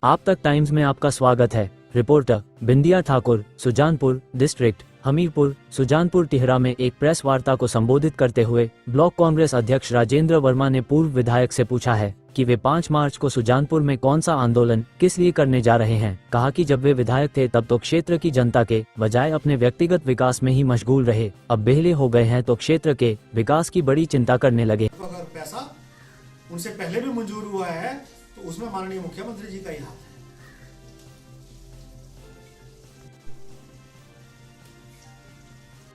आप तक टाइम्स में आपका स्वागत है। रिपोर्टर बिंदिया ठाकुर, सुजानपुर डिस्ट्रिक्ट, हमीरपुर। सुजानपुर टिहरा में एक प्रेस वार्ता को संबोधित करते हुए ब्लॉक कांग्रेस अध्यक्ष राजेंद्र वर्मा ने पूर्व विधायक से पूछा है कि वे 5 मार्च को सुजानपुर में कौन सा आंदोलन किस लिए करने जा रहे हैं। कहा कि जब वे विधायक थे तब तो क्षेत्र की जनता के बजाय अपने व्यक्तिगत विकास में ही मशगूल रहे, अब बेहले हो गए हैं तो क्षेत्र के विकास की बड़ी चिंता करने लगे। अगर पैसा उनसे पहले भी मंजूर हुआ है तो उसमें माननीय मुख्यमंत्री जी का ही हाथ है।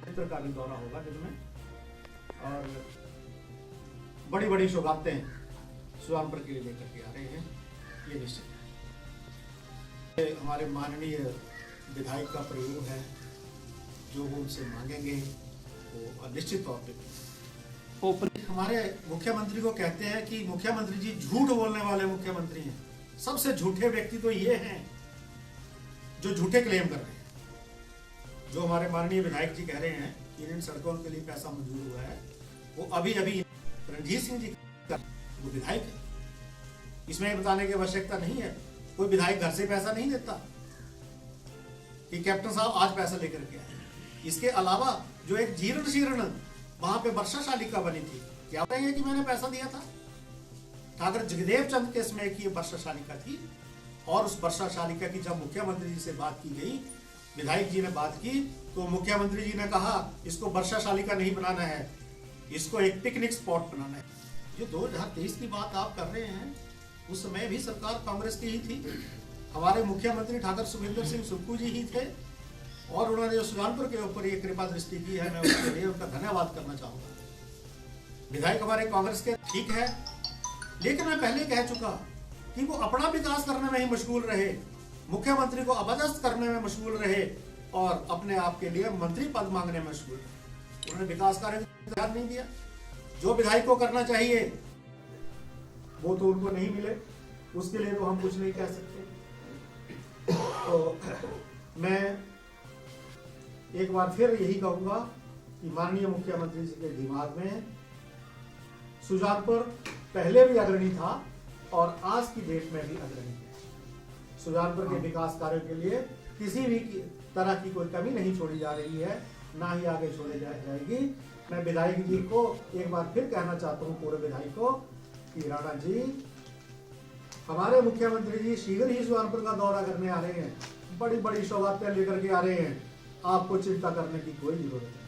क्षेत्र का भी दौरा होगा जिनमें और बड़ी बड़ी सौगातें सुजानपुर के लिए लेकर के आ रहे हैं, ये निश्चित है। हमारे माननीय विधायक का प्रयोग है, जो वो उनसे मांगेंगे वो निश्चित तौर पे। हमारे मुख्यमंत्री को कहते हैं कि मुख्यमंत्री जी झूठ बोलने वाले मुख्यमंत्री हैं। सबसे झूठे व्यक्ति तो ये हैं जो झूठे क्लेम कर रहे हैं। जो हमारे माननीय विधायक जी कह रहे हैं कि इन सड़कों के लिए पैसा मंजूर हुआ है, वो अभी अभी रणजीत सिंह जी वो विधायक है। इसमें बताने की आवश्यकता नहीं है, कोई विधायक घर से पैसा नहीं देता कि कैप्टन साहब आज पैसा लेकर के आए। इसके अलावा जो एक जीर्ण शीर्ण वहां पे वर्षा शालिका बनी थी, क्या बताइए कि मैंने पैसा दिया था? ठाकुर जगदेव चंद केस में एक वर्षा शालिका थी और उस वर्षा शालिका की जब मुख्यमंत्री जी से बात की गई, विधायक जी ने बात की तो मुख्यमंत्री जी ने कहा इसको वर्षा शालिका नहीं बनाना है, इसको एक पिकनिक स्पॉट बनाना है। जो 2023 की बात आप कर रहे हैं, उस समय भी सरकार कांग्रेस की ही थी। हमारे मुख्यमंत्री ठाकुर सुखविंदर सिंह सुक्खू जी ही थे और उन्होंने जो सुजानपुर के ऊपर ये कृपा दृष्टि की है, मैं उसके लिए उनका धन्यवाद करना चाहूंगा। विधायक हमारे कांग्रेस के ठीक है, लेकिन मैं पहले कह चुका कि वो अपना विकास करने में ही मशगूल रहे, मुख्यमंत्री को अपदस्थ करने में मशगूल रहे और अपने आप के लिए मंत्री पद मांगने में मशगूल रहे। उन्होंने विकास कार्य ध्यान नहीं दिया। जो विधायक को करना चाहिए वो तो उनको नहीं मिले, उसके लिए तो हम कुछ नहीं कह सकते। तो मैं एक बार फिर यही कहूंगा कि माननीय मुख्यमंत्री जी के दिमाग में सुजानपुर पहले भी अग्रणी था और आज की डेट में भी अग्रणी है। सुजानपुर के विकास कार्यों के लिए किसी भी तरह की कोई कमी नहीं छोड़ी जा रही है, ना ही आगे छोड़ी जाएगी। मैं विधायक जी को एक बार फिर कहना चाहता हूँ, पूरे विधायक को, कि राणा जी हमारे मुख्यमंत्री जी शीघ्र ही सुजानपुर का दौरा करने आ रहे हैं, बड़ी बड़ी सौगातें लेकर के आ रहे हैं, आपको चिंता करने की कोई जरूरत नहीं।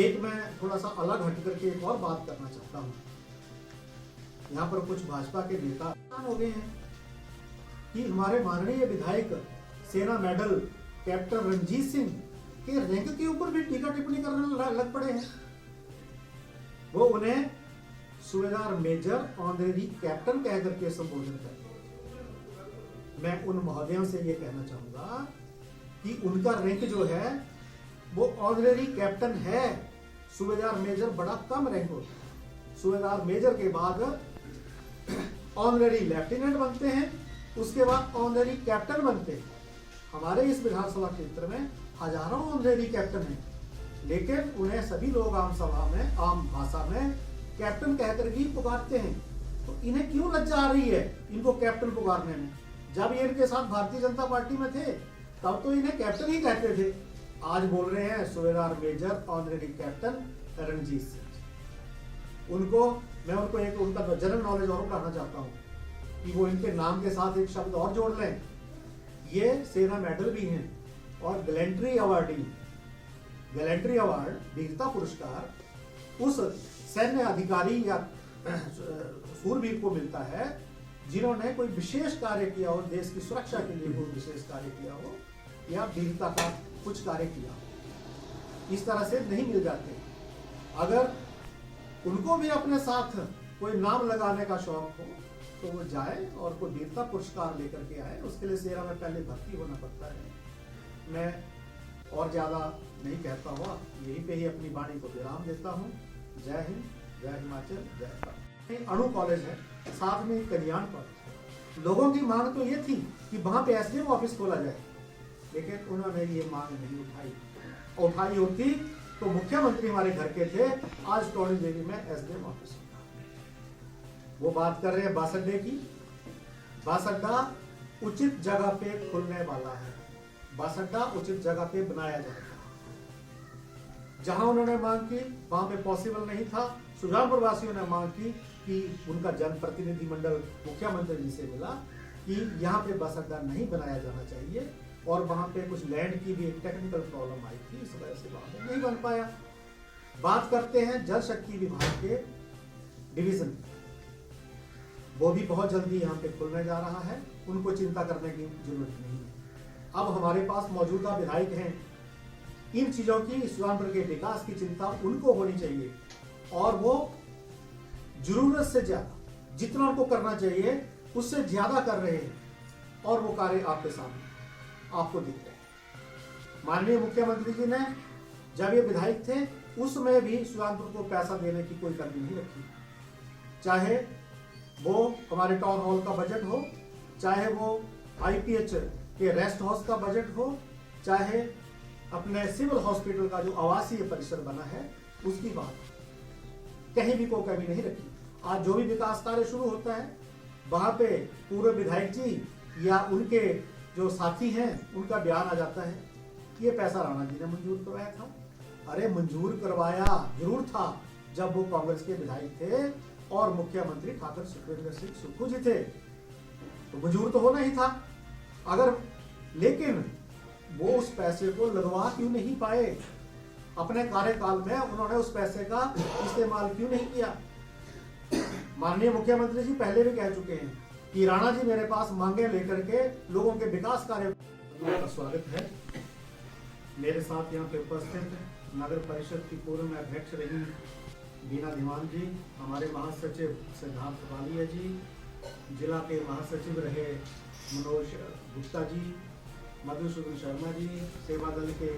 एक मैं थोड़ा सा अलग हट करके एक और बात करना चाहता हूं। यहाँ पर कुछ भाजपा के नेता हो गए हैं कि हमारे माननीय विधायक सेना मेडल कैप्टन रणजीत सिंह के रैंक के ऊपर भी टीका टिप्पणी करने लग पड़े हैं। वो उन्हें सूबेदार मेजर ऑनरेरी कैप्टन कह करके संबोधित करते हैं। मैं उन महोदयों से ये कहना चाहूंगा कि उनका रैंक जो है वो ऑनरेरी कैप्टन है, सूबेदार मेजर बड़ा कम रैंक होता है। सूबेदार मेजर के बाद ऑनरेरी लेफ्टिनेंट बनते हैं, उसके बाद ऑनरेरी कैप्टन बनते हैं। हमारे इस विधानसभा क्षेत्र में हजारों ऑनरेरी कैप्टन हैं, लेकिन उन्हें सभी लोग आम सभा में, आम भाषा में कैप्टन कहकर भी पुकारते हैं। तो इन्हें क्यों लज्जा आ रही है इनको कैप्टन पुकारने में? जब ये इनके साथ भारतीय जनता पार्टी में थे तब तो इन्हें कैप्टन ही कहते थे, आज बोल रहे हैं Subedar major honorary captain Ranjit Singh. उनको मैं उनको एक उनका जनरल नॉलेज और बढ़ाना चाहता हूँ कि वो इनके नाम के साथ एक शब्द और जोड़ लें। ये सेना मेडल भी हैं और गैलेंट्री अवार्डी। गैलेंट्री अवार्ड, वीरता पुरस्कार उस सैन्य अधिकारी या सूरवीर को मिलता है जिन्होंने कोई विशेष कार्य किया हो, देश की सुरक्षा के लिए कोई विशेष कार्य किया हो या वीरता का कुछ कार्य किया हो। इस तरह से नहीं मिल जाते। अगर उनको भी अपने साथ कोई नाम लगाने का शौक हो तो वो जाए और कोई वीरता पुरस्कार लेकर के आए। उसके लिए सेना में पहले भर्ती होना पड़ता है। मैं और ज्यादा नहीं कहता हुआ यहीं पे ही अपनी वाणी को विराम देता हूँ। जय हिंद, जय हिमाचल, जय भारत। अणु कॉलेज है, साथ में कल्याण कॉलेज। लोगों की मांग तो ये थी कि वहां पे एसडीएम ऑफिस खोला जाए, लेकिन उन्होंने ये मांग नहीं उठाई होती तो मुख्यमंत्री हमारे घर के थे, आज टोनी देवी में एसडीएम ऑफिस। वो बात कर रहे हैं बस अड्डे की, बस अड्डा उचित जगह पे खुलने वाला है, बस अड्डा उचित जगह पे बनाया जाएगा। जहां उन्होंने मांग की वहां पे पॉसिबल नहीं था। सुजानपुर वासियों ने मांग की कि उनका जनप्रतिनिधिमंडल मुख्यमंत्री जी से मिला कि यहाँ पे बस अड्डा नहीं बनाया जाना चाहिए, और वहां पे कुछ लैंड की भी एक टेक्निकल प्रॉब्लम आई थी, इस वजह से वहां पे नहीं बन पाया। बात करते हैं जल शक्ति विभाग के डिवीजन, वो भी बहुत जल्दी यहाँ पे खुलने जा रहा है, उनको चिंता करने की जरूरत नहीं है। अब हमारे पास मौजूदा विधायक हैं, इन चीजों की, सुजानपुर के विकास की चिंता उनको होनी चाहिए, और वो जरूरत से ज्यादा जितना उनको करना चाहिए उससे ज्यादा कर रहे हैं, और वो कार्य आपके सामने आपको दिख रहे हैं। माननीय मुख्यमंत्री जी ने जब ये विधायक थे उसमें भी सुजानपुर को पैसा देने की कोई कमी नहीं रखी, चाहे वो हमारे टाउन हॉल का बजट हो, चाहे वो IPH के रेस्ट हाउस का बजट हो, चाहे अपने सिविल हॉस्पिटल का जो आवासीय परिसर बना है उसकी बात, कहीं भी कोई कमी नहीं रखी। आज जो भी विकास कार्य शुरू होता है वहां पे पूर्व विधायक जी या उनके जो साथी हैं उनका बयान आ जाता है, ये पैसा राणा जी ने मंजूर करवाया था। अरे मंजूर करवाया जरूर था जब वो कांग्रेस के विधायक थे और मुख्यमंत्री ठाकुर सुखविंदर सिंह सुक्खू जी थे, तो मंजूर तो होना ही था। अगर लेकिन वो उस पैसे को लगवा क्यों नहीं पाए, अपने कार्यकाल में उन्होंने उस पैसे का इस्तेमाल क्यों नहीं किया। माननीय मुख्यमंत्री जी पहले भी कह चुके हैं कि राणा जी मेरे पास मांगे लेकर के लोगों के विकास कार्य का स्वागत है। मेरे साथ यहाँ पे उपस्थित नगर परिषद की पूर्व में अध्यक्ष रही बीना दीवान जी, हमारे महासचिव सिद्धार्थ वालिया जी, जिला के महासचिव रहे मनोज गुप्ता जी, मधुसूदन शर्मा जी, सेवा दल के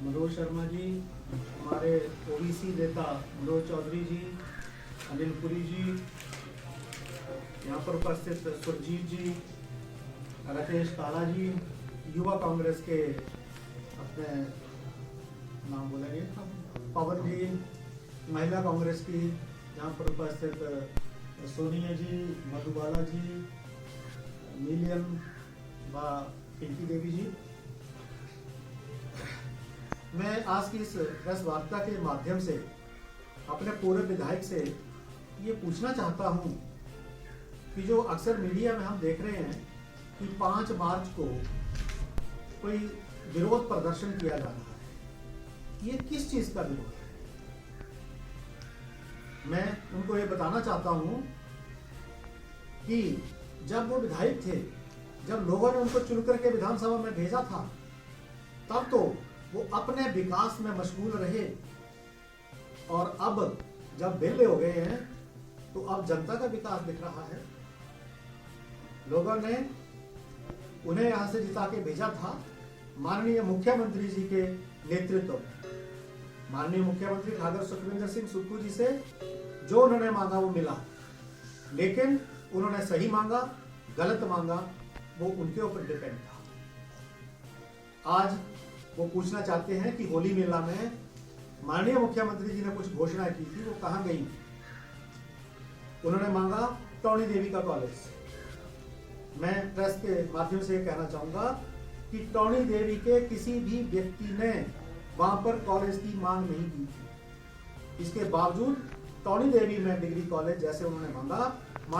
मनोज शर्मा जी, हमारे OBC नेता मनोज चौधरी जी, अनिल पुरी जी, यहाँ पर उपस्थित सुरजीत जी, राकेश काला जी, युवा कांग्रेस के अपने नाम बोलेंगे पवन जी, महिला कांग्रेस की यहाँ पर उपस्थित सोनिया जी, मधुबाला जी, मिलियन व पिंकी देवी जी। मैं आज की इस प्रेस वार्ता के माध्यम से अपने पूर्व विधायक से ये पूछना चाहता हूं कि जो अक्सर मीडिया में हम देख रहे हैं कि 5 मार्च को कोई विरोध प्रदर्शन किया जा रहा है, ये किस चीज का विरोध है। मैं उनको ये बताना चाहता हूं कि जब वो विधायक थे, जब लोगों ने उनको चुन करके विधानसभा में भेजा था, तब तो वो अपने विकास में मशगूल रहे, और अब जब बेले हो गए हैं तो अब जनता का विकास दिख रहा है। लोगों ने उन्हें यहां से जिता के भेजा था माननीय मुख्यमंत्री जी के नेतृत्व में। माननीय मुख्यमंत्री ठाकुर सुखविंदर सिंह सुक्खू जी से जो उन्होंने मांगा वो मिला, लेकिन उन्होंने सही मांगा गलत मांगा वो उनके ऊपर डिपेंड था। आज वो पूछना चाहते हैं कि होली मेला में माननीय मुख्यमंत्री जी ने कुछ घोषणा की थी, वो कहां गई। उन्होंने मांगा टौणी देवी का कॉलेज। मैं प्रेस के माध्यम से कहना चाहूंगा कि टौणी देवी के किसी भी व्यक्ति ने वहां पर कॉलेज की मांग नहीं की थी। इसके बावजूद टौणी देवी में डिग्री कॉलेज जैसे उन्होंने मांगा,